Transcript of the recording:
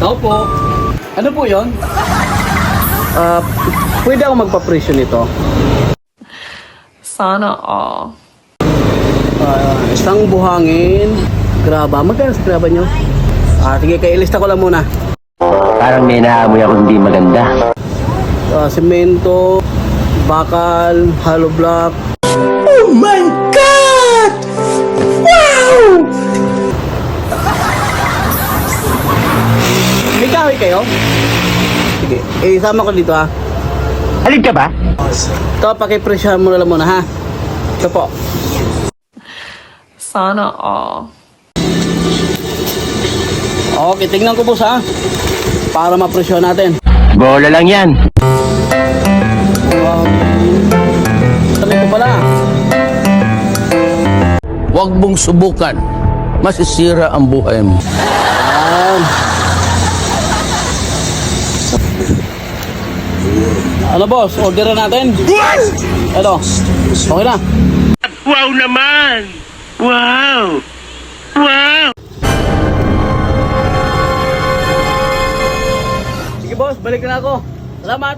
Tao po. Ano po yon? Pwede ako magpa-presyo nito. Sana all. Isang buhangin. Graba. Magkano sa graba nyo? Sige, kailista ko lang muna. Parang may naamoy ako hindi maganda. Semento, bakal, hollow block. Oh my God! Wow! May kahoy kayo? Sige, isama ko dito ha. Halid ka ba? Ito, pakipresyohan mo na lang muna ha. Ito po. Sana all. Okay, tingnan ko boss ha. Para mapresyohan natin. Bola lang yan. Sabi ko pala. Huwag mong subukan. Masisira ang buhay mo. Ano boss, orderan natin? Ito, okay na. Wow naman! Wow! Wow! Sige boss, balik na ako. Salamat.